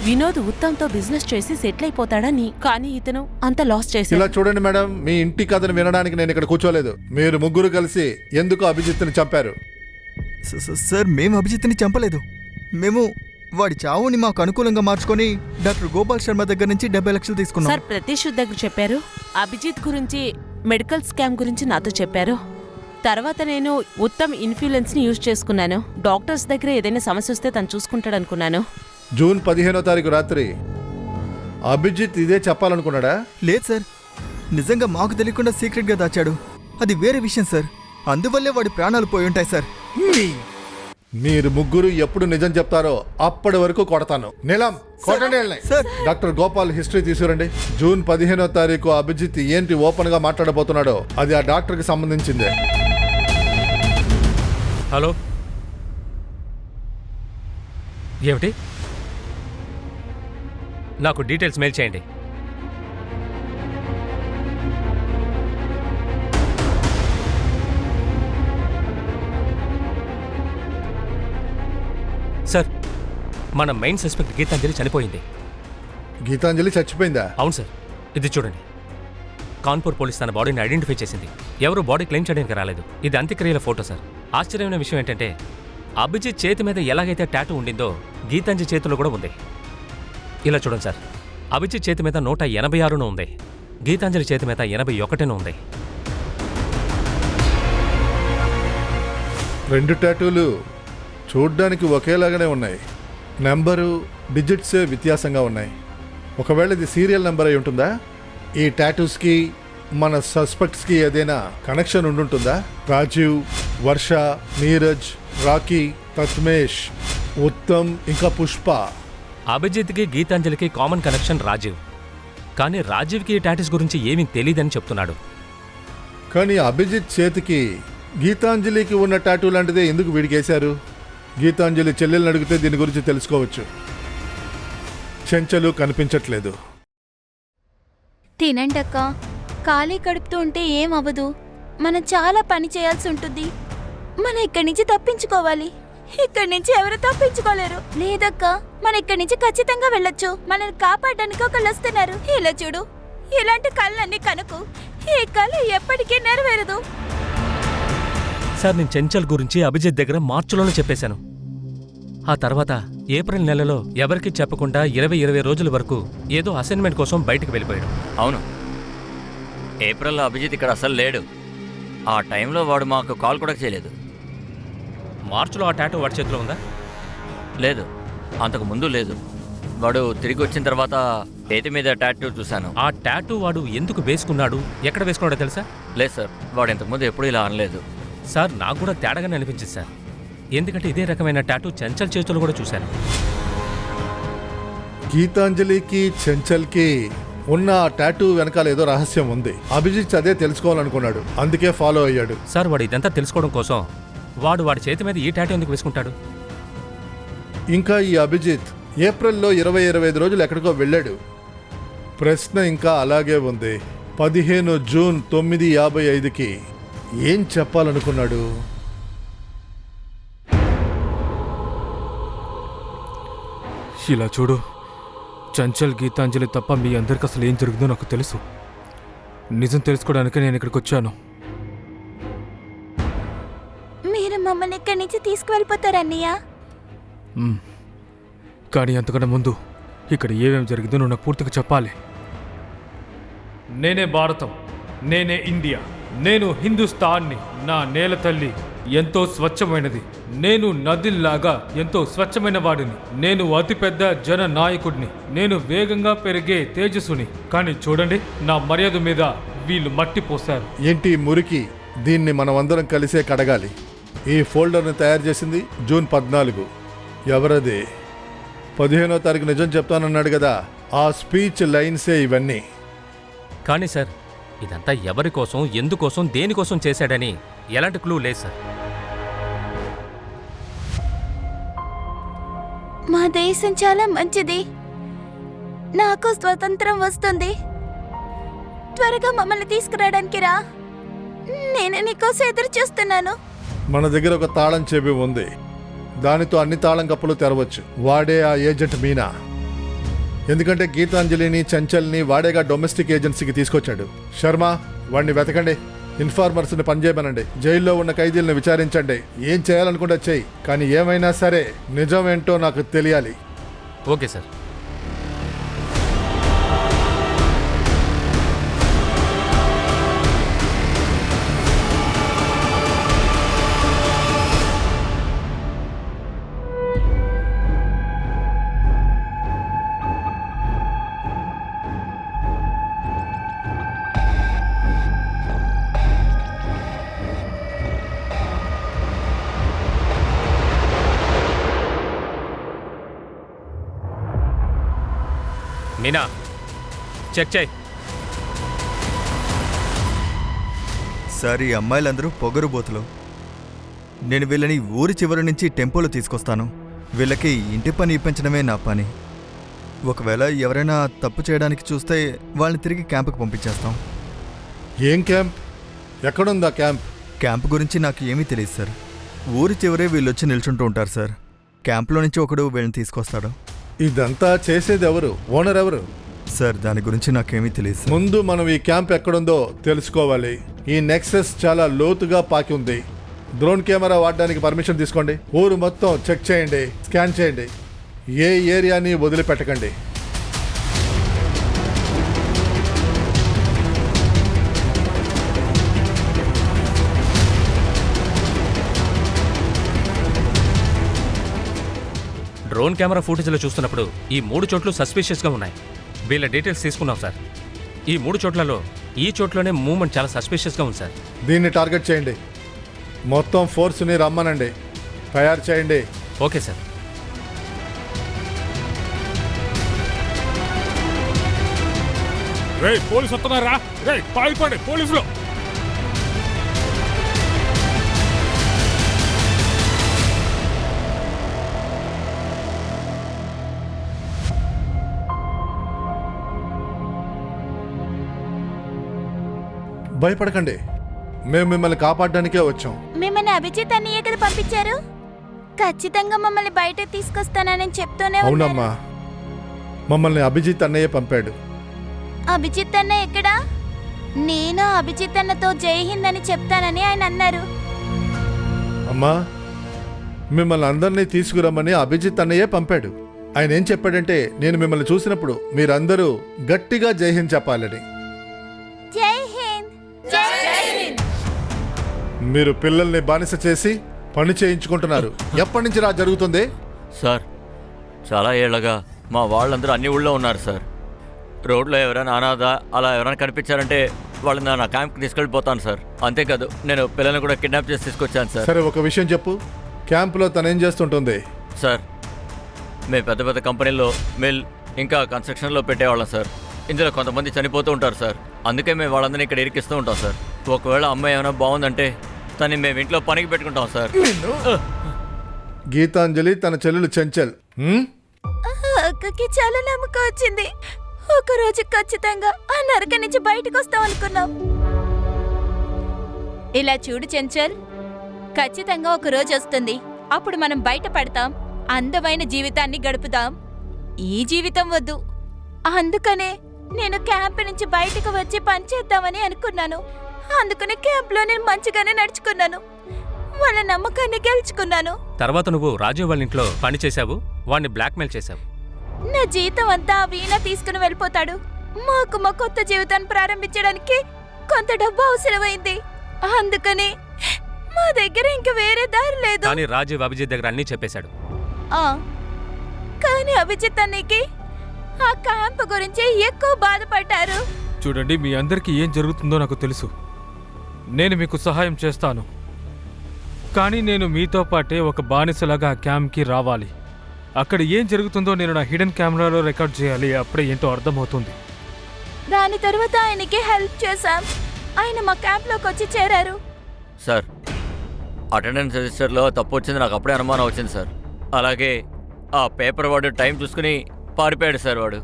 వినోద్ ఉత్తమ్తో బిజినెస్ చేసి సెటిల్ అయిపోతాడని, కానీ ఇతను అంత లాస్ చేశాడు. ఇలా చూడండి మేడం, మీ ఇంటి కథను వినడానికి నేను ఇక్కడ కూర్చోలేదు. మీరు ముగ్గురు కలిసి ఎందుకు అభిజిత్ని చంపారు? సార్, మేము అభిజిత్ని చంపలేదు. మేము వాడి చావుని మాకు అనుకూలంగా మార్చుకొని డాక్టర్ గోపాల్ శర్మ దగ్గర నుంచి 70 లక్షలు తీసుకున్నాం. సార్ ప్రతీష్ దగ్గర చెప్పారు, అభిజిత్ గురించి మెడికల్ స్కామ్ గురించి నాతో చెప్పారు. తర్వాత నేను ఉత్తమ్ ఇన్ఫ్లుయెన్స్ ని యూజ్ చేసుకున్నాను. డాక్టర్స్ దగ్గర ఏదైనా సమస్య వస్తే తను చూసుకుంటాడు అనుకున్నాను. జూన్ 15వ తారీఖు రాత్రి అభిజిత్ ఇదే చెప్పాలనుకున్నాడా? లేదు సార్, నిజంగా మాకు తెలియకుండా సీక్రెట్గా దాచాడు. అది వేరే విషయం సార్. అందువల్లే వాడి ప్రాణాలు పోయి ఉంటాయి సార్. మీరు ముగ్గురు ఎప్పుడు నిజం చెప్తారో అప్పటి వరకు కొడతాను. నీలం, కొట్టండి వీళ్ళని. డాక్టర్ గోపాల్ హిస్టరీ తీసుకురండి. జూన్ 15వ తారీఖు అభిజిత్ ఏంటి ఓపెన్ గా మాట్లాడబోతున్నాడో అది ఆ డాక్టర్ కి సంబంధించిందే. హలో, ఏమిటి? నాకు డీటెయిల్స్ మెయిల్ చేయండి. సార్, మన మెయిన్ సస్పెక్ట్ గీతాంజలి చనిపోయింది. గీతాంజలి చచ్చిపోయిందా? అవును సార్, ఇది చూడండి. కాన్పూర్ పోలీస్ తన బాడీని ఐడెంటిఫై చేసింది. ఎవరు బాడీ క్లెయిమ్ చేయడానికి రాలేదు. ఇది అంత్యక్రియల ఫోటో సార్. ఆశ్చర్యమైన విషయం ఏంటంటే అభిజిత్ చేతి మీద ఎలాగైతే టాటూ ఉండిందో గీతాంజలి చేతిలో కూడా ఉంది. ఇలా చూడండి సార్, అభిజిత్ చేతి మీద 186 ఉంది, గీతాంజలి చేతి మీద 81 ఉంది. 2 టాటూలు చూడ్డానికి ఒకేలాగానే ఉన్నాయి. నెంబరు, డిజిట్సే వ్యత్యాసంగా ఉన్నాయి. ఒకవేళ ఇది సీరియల్ నెంబర్ అయి ఉంటుందా? ఈ టాటూస్కి మన సస్పెక్ట్స్కి ఏదైనా కనెక్షన్ ఉండుంటుందా? రాజీవ్, వర్ష, నీరజ్, రాకీ, తత్మేష్, ఉత్తమ్ ఇంకా పుష్ప. అభిజిత్కి గీతాంజలికి కామన్ కనెక్షన్ రాజీవ్. కానీ రాజీవ్కి ఈ టాటూస్ గురించి ఏమీ తెలియదని చెప్తున్నాడు. కానీ అభిజిత్ చేతికి గీతాంజలికి ఉన్న టాటూ లాంటిదే ఎందుకు వీడికేశారు? గీతాంజలి చెల్లెల్ని అడిగితే దీని గురించి తెలుసుకోవచ్చు. చెంచలు కనిపించట్లేదు. తినండక్క, ఖాళీ కడుపుతూ ఉంటే ఏం అవ్వదు. మనం చాలా పని చేయాల్సి ఉంటుంది. మనం ఇక్కడి నుంచి తప్పించుకోవాలి. ఇక్కడి నుంచి ఎవరు తప్పించుకోలేరు. లేదక్క, మనం ఇక్కడి నుంచి ఖచ్చితంగా వెళ్ళొచ్చు. మనల్ని కాపాడడానికి ఒకళ్ళు వస్తున్నారు. ఇలా చూడు, ఇలాంటి కళ్ళన్నీ కనుకు. ఈ కళ ఎప్పటికీ నెరవేరదు. సార్, నేను చెంచల్ గురించి అభిజిత్ దగ్గర మార్చిలోనే చెప్పేశాను. ఆ తర్వాత ఏప్రిల్ నెలలో ఎవరికీ చెప్పకుండా 20 రోజుల వరకు ఏదో అసైన్మెంట్ కోసం బయటకు వెళ్ళిపోయాడు. అవును, ఏప్రిల్లో అభిజిత్ ఇక్కడ అసలు లేడు. ఆ టైంలో వాడు మాకు కాల్ కూడా చేయలేదు. మార్చిలో ఆ టాటూ వాడి చేతిలో ఉందా? లేదు, అంతకు ముందు లేదు. వాడు తిరిగి వచ్చిన తర్వాత చేతి మీద టాటూ చూశాను. ఆ టాటూ వాడు ఎందుకు వేసుకున్నాడు, ఎక్కడ వేసుకున్నాడో తెలుసా? లేదు సార్, వాడు ఇంతకుముందు ఎప్పుడూ ఇలా అనలేదు. సార్, నాకు కూడా తేడాగానే అనిపించింది సార్. ఎందుకంటే ఇదే రకమైన టాటూ చెంచల్ చేతులు కూడా చూశాను. గీతాంజలికి చెంచల్కి ఉన్న ఆ టాటూ వెనకాల ఏదో రహస్యం ఉంది. అభిజిత్ అదే తెలుసుకోవాలనుకున్నాడు, అందుకే ఫాలో అయ్యాడు. సార్, వాడు ఇదంతా తెలుసుకోవడం కోసం వాడి చేతి మీద ఈ టాటూ ఎందుకు వేసుకుంటాడు? ఇంకా ఈ అభిజిత్ ఏప్రిల్లో 25 రోజులు ఎక్కడికో వెళ్ళాడు. ప్రశ్న ఇంకా అలాగే ఉంది. 15 జూన్ 9:55కి ఏం చెప్పాలనుకున్నాడు? ఇలా చూడు, చంచల్, గీతాంజలి తప్ప మీ అందరికి అసలు ఏం జరుగుతుందో నాకు తెలుసు. నిజం తెలుసుకోవడానికి నేను ఇక్కడికి వచ్చాను. మీరు మమ్మల్ని ఇక్కడి నుంచి తీసుకువెళ్ళిపోతారన్నయ్య. కానీ అంతకన్నా ముందు ఇక్కడ ఏమేమి జరిగిందో నువ్వు నాకు పూర్తిగా చెప్పాలి. నేనే భారతం, నేనే ఇండియా, నేను హిందుస్థాన్ని. నా నేల తల్లి ఎంతో స్వచ్ఛమైనది. నేను నదిల్లాగా ఎంతో స్వచ్ఛమైన వాడిని. నేను అతిపెద్ద జన నాయకుడిని. నేను వేగంగా పెరిగే తేజస్సుని. కానీ చూడండి, నా మర్యాద మీద వీళ్ళు మట్టి పోశారు. ఏంటి మురికి? దీన్ని మనమందరం కలిసే కడగాలి. ఈ ఫోల్డర్ని తయారు చేసింది జూన్ 14. ఎవరది? 15వ తారీఖు నిజం చెప్తానన్నాడు కదా, ఆ స్పీచ్ లైన్సే ఇవన్నీ. కానీ సార్, ఇదంతా ఎవరి కోసం, ఎందుకోసం, దేనికోసం చేశాడని ఎలాంటి క్లూ లేదు సార్. మా దేశం చాలా మంచిది. నాకు స్వతంత్రం వస్తుంది. త్వరగా మమ్మల్ని తీసుకురావడానికి రా. నేను నీకోసం ఎదురు చూస్తున్నాను. మన దగ్గర ఒక తాళం చెవి ఉంది, దానితో అన్ని తాళం కప్పులు తెరవచ్చు. వాడే ఆ ఏజెంట్ మీనా. ఎందుకంటే గీతాంజలిని చంచల్ని వాడేగా డొమెస్టిక్ ఏజెన్సీకి తీసుకొచ్చాడు. శర్మ, వాడిని వెతకండి, ఇన్ఫార్మర్స్ని పనిచేయమనండి, జైల్లో ఉన్న ఖైదీలను విచారించండి. ఏం చేయాలనుకుంటే చెయ్యి, కానీ ఏమైనా సరే నిజం ఏంటో నాకు తెలియాలి. Okay sir. మీనా, చెక్ చేయి. సార్, ఈ అమ్మాయిలందరూ పొగరుబోతులు. నేను వీళ్ళని ఊరి చివరి నుంచి టెంపోలో తీసుకొస్తాను. వీళ్ళకి ఇంటి పని ఇప్పించడమే నా పని. ఒకవేళ ఎవరైనా తప్పు చేయడానికి చూస్తే వాళ్ళని తిరిగి క్యాంపుకి పంపించేస్తాం. ఏం క్యాంప్? ఎక్కడుందా క్యాంప్? క్యాంప్ గురించి నాకు ఏమీ తెలియదు సార్. ఊరి చివరే వీళ్ళు వచ్చి నిల్చుంటూ ఉంటారు సార్. క్యాంప్లో నుంచి ఒకడు వీళ్ళని తీసుకొస్తాడు. ఇదంతా చేసేది ఎవరు? ఓనర్ ఎవరు? సార్, దాని గురించి నాకేమీ తెలియదు సార్. ముందు మనం ఈ క్యాంప్ ఎక్కడుందో తెలుసుకోవాలి. ఈ నెక్సెస్ చాలా లోతుగా పాకి ఉంది. డ్రోన్ కెమెరా వాడడానికి పర్మిషన్ తీసుకోండి. ఊరు మొత్తం చెక్ చేయండి, స్కాన్ చేయండి. ఏ ఏరియాని వదిలిపెట్టకండి. డ్రోన్ కెమెరా ఫుటేజ్లో చూస్తున్నప్పుడు ఈ 3 చోట్లు సస్పిషియస్గా ఉన్నాయి. వీళ్ళ డీటెయిల్స్ తీసుకున్నాం సార్. ఈ 3 చోట్లలో ఈ చోట్లోనే మూవ్మెంట్ చాలా సస్పిషియస్గా ఉంది సార్. దీన్ని టార్గెట్ చేయండి. మొత్తం ఫోర్స్ని రమ్మనండి, తయారు చేయండి. Okay sir. రేయ్, పోలీసు వస్తున్నారా? రేయ్, పారిపోండి పోలీసులు! భయపడకండి, మేము మిమ్మల్ని కాపాడడానికే వచ్చాం. మిమ్మల్ని అభిజిత్ అన్నయ్య కదా పంపించారు. ఖచ్చితంగా మమ్మల్ని బయట తీసుకొస్తానని చెప్తూనే ఉన్నారు. అవునమ్మా, మమ్మల్ని అభిజిత్ అన్నయ్య పంపాడు. అభిజిత్ అన్న ఎక్కడా? నేను అభిజిత్ అన్నతో జై హింద్ అని చెప్తానని ఆయన అన్నారు. అమ్మా, మిమ్మల్ని అందరినీ తీసుకురమ్మని అభిజిత్ అన్నయ్యే పంపాడు. ఆయన ఏం చెప్పాడంటే, నేను మిమ్మల్ని చూసినప్పుడు మీరందరూ గట్టిగా జై హింద్ చెప్పాలని. జై హింద్, జై హింద్. మీరు పిల్లల్ని బానిస చేసి పని చేయించుకుంటున్నారు. ఎప్పటి నుంచి రా జరుగుతుంది? సార్, చాలా ఏళ్ళగా మా వాళ్ళందరూ అన్ని ఊళ్ళో ఉన్నారు సార్. రోడ్లో ఎవరైనా అనాథ అలా ఎవరైనా కనిపించారంటే వాళ్ళని నా క్యాంప్కి తీసుకెళ్ళిపోతాను సార్. అంతేకాదు, నేను పిల్లల్ని కూడా కిడ్నాప్ చేసి తీసుకొచ్చాను సార్. సరే, ఒక విషయం చెప్పు, క్యాంపులో తనేం చేస్తుంటుంది? సార్, మేము పెద్ద పెద్ద కంపెనీల్లో మిల్ ఇంకా కన్స్ట్రక్షన్లో పెట్టేవాళ్ళం సార్. ఇందులో కొంతమంది చనిపోతూ ఉంటారు సార్. అందుకే మేము వాళ్ళందరినీ ఇక్కడ ఇరికిస్తూ ఉంటాం సార్. ఒకవేళ అమ్మాయి ఏమైనా బాగుందంటే తను మేము ఇంట్లో పనికి పెట్టుకుంటాం సార్. గీతాంజలి తన చెల్లెలు చంచల్. అక్కకి చాలా నమ్మకం వచ్చింది. ఒక రోజు ఖచ్చితంగా ఆ నరక నుంచి బయటకు వస్తాం అనుకున్నాం. ఇలా చూడు చెంచల్, ఖచ్చితంగా ఒక రోజు వస్తుంది. అప్పుడు మనం బయటపడతాం, అందమైన జీవితాన్ని గడుపుదాం. ఈ జీవితం వద్దు. అందుకనే నేను క్యాంప్ నుంచి బయటకు వచ్చి పనిచేద్దామని అనుకున్నాను. అందుకనే క్యాంప్లో నేను మంచిగానే నడుచుకున్నాను. వాళ్ళ నమ్మకాన్ని గెలుచుకున్నాను. తర్వాత నువ్వు రాజీవ్ వాళ్ళ ఇంట్లో పని చేశావు, వాడిని బ్లాక్మెయిల్ చేశావు. నా జీతం అంతా వీణ తీసుకుని వెళ్ళిపోతాడు. మాకు మా కొత్త జీవితాన్ని ప్రారంభించడానికి కొంత డబ్బు అవసరమైంది. అందుకని మా దగ్గర ఇంక వేరే దారి లేదు. కానీ రాజీవ్ అభిజిత్ దగ్గర అన్నీ చెప్పేశాడు. కానీ అభిజిత్ అన్నయ్యకి ఆ క్యాంప్ గురించి ఎక్కువ బాధపడ్డారు. చూడండి, మీ అందరికీ ఏం జరుగుతుందో నాకు తెలుసు. నేను మీకు సహాయం చేస్తాను. కానీ నేను మీతో పాటే ఒక బానిసలాగా ఆ క్యాంప్కి రావాలి. అక్కడ ఏం జరుగుతుందో నేను నా హిడెన్ కెమెరాలో రికార్డ్ చేయాలి. అప్పుడే ఏంటో అర్థమవుతుంది. దాని తర్వాత ఆయనకి హెల్ప్ చేశాం. ఆయన మా క్యాంప్లోకి వచ్చి చేరారు. సార్, అటెండెన్స్ రిజిస్టర్లో తప్పు వచ్చింది నాకు అప్పుడే అనుమానం వచ్చింది సార్. అలాగే ఆ పేపర్ వాడు టైం చూసుకుని పారిపోయాడు సార్. వాడు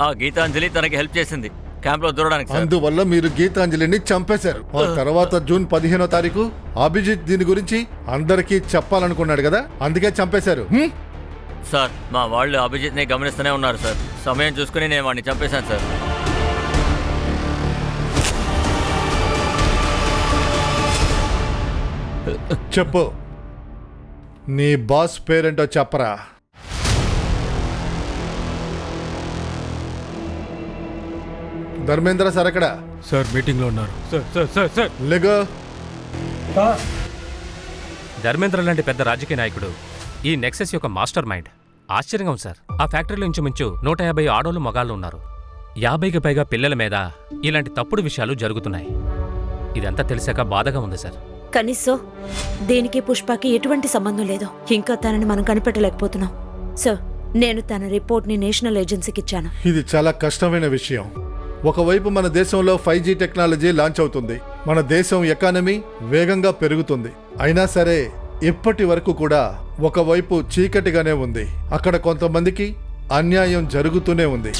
ఆ గీతాంజలి తనకి హెల్ప్ చేసింది. క్యాంప్లో దూరడానికి సార్. అందువల్ల మీరు గీతాంజలిని చంపేశారు. ఆ తర్వాత జూన్ 15వ తారీఖు అభిజిత్ దీని గురించి అందరికీ చెప్పాలనుకున్నాడు కదా, అందుకే చంపేశారు. సార్ మా వాళ్ళు అభిజిత్ని గమనిస్తూనే ఉన్నారు సార్. సమయం చూసుకుని నేను వాడిని చంపేశాను సార్. చెప్పు, నీ బాస్ పేరేంటో చెప్పరా. ధర్మేంద్ర సార్ ఎక్కడ? సార్ మీటింగ్లో ఉన్నారు. Sir sir sir sir Lego. Dharmendra లాంటి పెద్ద రాజకీయ నాయకుడు ఈ నెక్సెస్ యొక్క మాస్టర్ మైండ్. ఆశ్చర్యంగా ఉంది సార్. ఆ ఫ్యాక్టరీలో ఇంచుమించు 150 ఆడోళ్ళు మగాళ్ళు ఉన్నారు. 50కి పైగా పిల్లల మీద ఇలాంటి తప్పుడు విషయాలు జరుగుతున్నాయి. ఇదంతా తెలిసాక బాధగా ఉంది సార్. కనీసం దీనికి పుష్పకి ఎటువంటి సంబంధం లేదు. ఇంకా తనని మనం కనిపెట్టలేకపోతున్నాం. సార్, నేను తన రిపోర్ట్ని నేషనల్ ఏజెన్సీకి ఇచ్చాను. ఇది చాలా కష్టమైన విషయం. ఒకవైపు మన దేశంలో 5G టెక్నాలజీ లాంచ్ అవుతుంది, మన దేశం ఎకానమీ వేగంగా పెరుగుతుంది. అయినా సరే ఇప్పటి వరకు కూడా ఒకవైపు చీకటిగానే ఉంది. అక్కడ కొంతమందికి అన్యాయం జరుగుతూనే ఉంది.